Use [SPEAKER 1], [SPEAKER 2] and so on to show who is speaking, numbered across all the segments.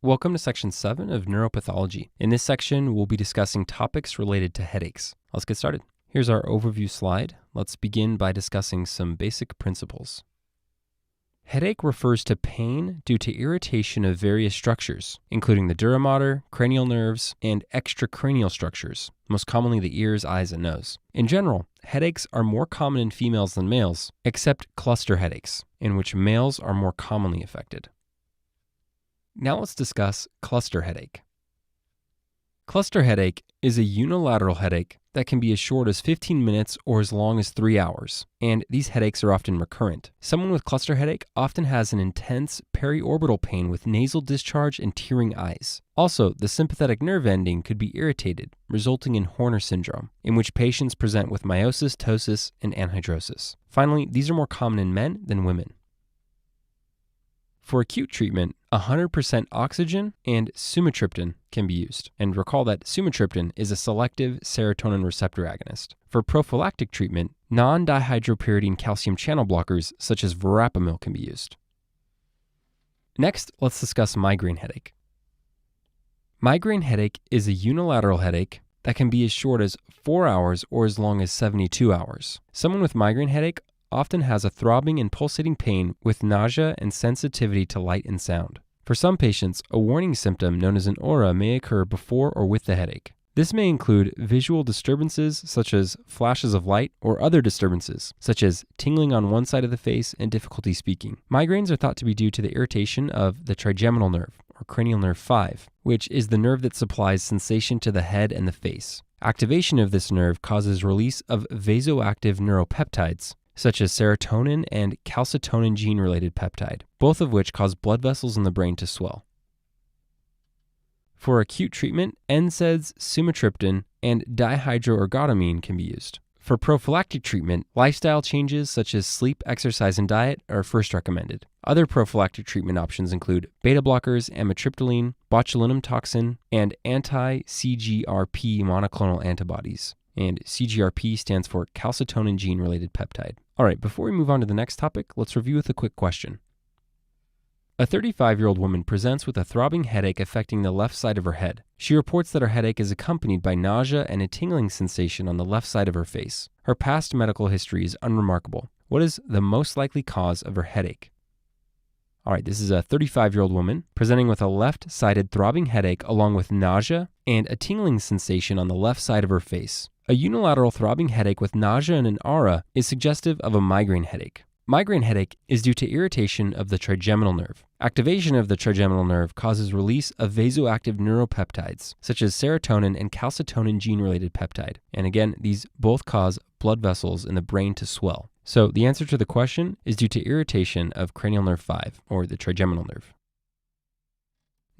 [SPEAKER 1] Welcome to Section 7 of Neuropathology. In this section, we'll be discussing topics related to headaches. Let's get started. Here's our overview slide. Let's begin by discussing some basic principles. Headache refers to pain due to irritation of various structures, including the dura mater, cranial nerves, and extracranial structures, most commonly the ears, eyes, and nose. In general, headaches are more common in females than males, except cluster headaches, in which males are more commonly affected. Now let's discuss cluster headache. Cluster headache is a unilateral headache that can be as short as 15 minutes or as long as 3 hours, and these headaches are often recurrent. Someone with cluster headache often has an intense periorbital pain with nasal discharge and tearing eyes. Also, the sympathetic nerve ending could be irritated, resulting in Horner syndrome, in which patients present with miosis, ptosis, and anhidrosis. Finally, these are more common in men than women. For acute treatment, 100% oxygen and sumatriptan can be used. And recall that sumatriptan is a selective serotonin receptor agonist. For prophylactic treatment, non-dihydropyridine calcium channel blockers such as verapamil can be used. Next, let's discuss migraine headache. Migraine headache is a unilateral headache that can be as short as 4 hours or as long as 72 hours. Someone with migraine headache often has a throbbing and pulsating pain with nausea and sensitivity to light and sound. For some patients, a warning symptom known as an aura may occur before or with the headache. This may include visual disturbances such as flashes of light or other disturbances such as tingling on one side of the face and difficulty speaking. Migraines are thought to be due to the irritation of the trigeminal nerve or cranial nerve 5, which is the nerve that supplies sensation to the head and the face. Activation of this nerve causes release of vasoactive neuropeptides such as serotonin and calcitonin gene-related peptide, both of which cause blood vessels in the brain to swell. For acute treatment, NSAIDs, sumatriptan, and dihydroergotamine can be used. For prophylactic treatment, lifestyle changes such as sleep, exercise, and diet are first recommended. Other prophylactic treatment options include beta blockers, amitriptyline, botulinum toxin, and anti-CGRP monoclonal antibodies. And CGRP stands for calcitonin gene-related peptide. All right, before we move on to the next topic, let's review with a quick question. A 35-year-old woman presents with a throbbing headache affecting the left side of her head. She reports that her headache is accompanied by nausea and a tingling sensation on the left side of her face. Her past medical history is unremarkable. What is the most likely cause of her headache? All right, this is a 35-year-old woman presenting with a left-sided throbbing headache along with nausea and a tingling sensation on the left side of her face. A unilateral throbbing headache with nausea and an aura is suggestive of a migraine headache. Migraine headache is due to irritation of the trigeminal nerve. Activation of the trigeminal nerve causes release of vasoactive neuropeptides, such as serotonin and calcitonin gene-related peptide. And again, these both cause blood vessels in the brain to swell. So the answer to the question is due to irritation of cranial nerve 5, or the trigeminal nerve.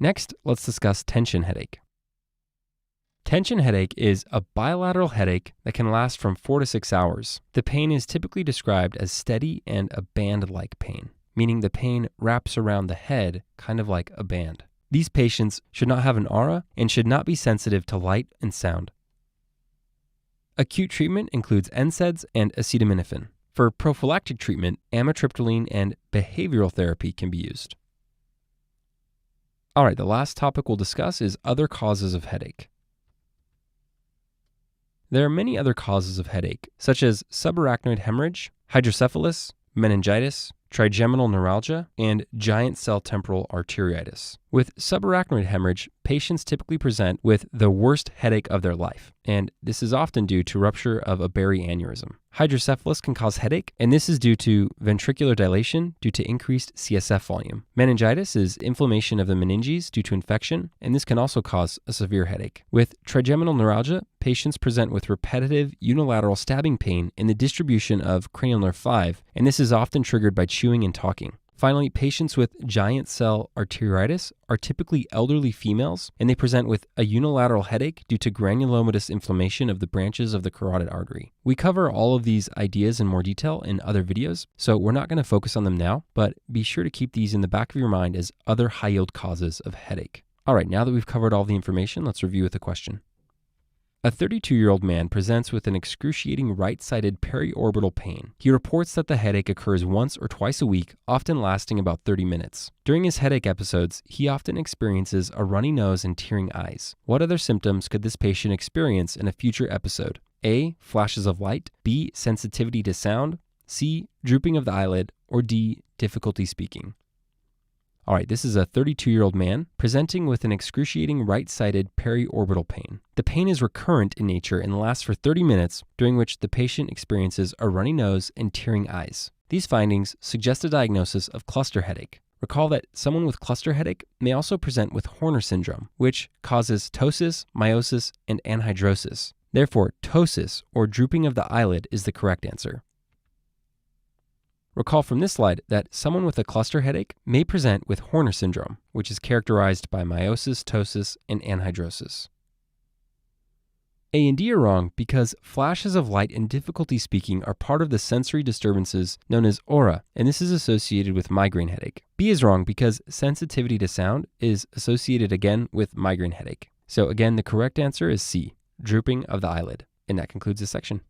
[SPEAKER 1] Next, let's discuss tension headache. Tension headache is a bilateral headache that can last from 4 to 6 hours. The pain is typically described as steady and a band-like pain, meaning the pain wraps around the head kind of like a band. These patients should not have an aura and should not be sensitive to light and sound. Acute treatment includes NSAIDs and acetaminophen. For prophylactic treatment, amitriptyline and behavioral therapy can be used. All right, the last topic we'll discuss is other causes of headache. There are many other causes of headache, such as subarachnoid hemorrhage, hydrocephalus, meningitis, trigeminal neuralgia, and giant cell temporal arteriitis. With subarachnoid hemorrhage, patients typically present with the worst headache of their life, and this is often due to rupture of a berry aneurysm. Hydrocephalus can cause headache, and this is due to ventricular dilation due to increased CSF volume. Meningitis is inflammation of the meninges due to infection, and this can also cause a severe headache. With trigeminal neuralgia, patients present with repetitive unilateral stabbing pain in the distribution of cranial nerve 5, and this is often triggered by chewing and talking. Finally, patients with giant cell arteriitis are typically elderly females, and they present with a unilateral headache due to granulomatous inflammation of the branches of the carotid artery. We cover all of these ideas in more detail in other videos, so we're not going to focus on them now, but be sure to keep these in the back of your mind as other high-yield causes of headache. All right, now that we've covered all the information, let's review with a question. A 32-year-old man presents with an excruciating right-sided periorbital pain. He reports that the headache occurs once or twice a week, often lasting about 30 minutes. During his headache episodes, he often experiences a runny nose and tearing eyes. What other symptoms could this patient experience in a future episode? A. Flashes of light. B. Sensitivity to sound. C. Drooping of the eyelid. Or D. Difficulty speaking. All right, this is a 32-year-old man presenting with an excruciating right-sided periorbital pain. The pain is recurrent in nature and lasts for 30 minutes, during which the patient experiences a runny nose and tearing eyes. These findings suggest a diagnosis of cluster headache. Recall that someone with cluster headache may also present with Horner syndrome, which causes ptosis, miosis, and anhidrosis. Therefore, ptosis, or drooping of the eyelid, is the correct answer. Recall from this slide that someone with a cluster headache may present with Horner syndrome, which is characterized by miosis, ptosis, and anhidrosis. A and D are wrong because flashes of light and difficulty speaking are part of the sensory disturbances known as aura, and this is associated with migraine headache. B is wrong because sensitivity to sound is associated again with migraine headache. So again, the correct answer is C, drooping of the eyelid. And that concludes this section.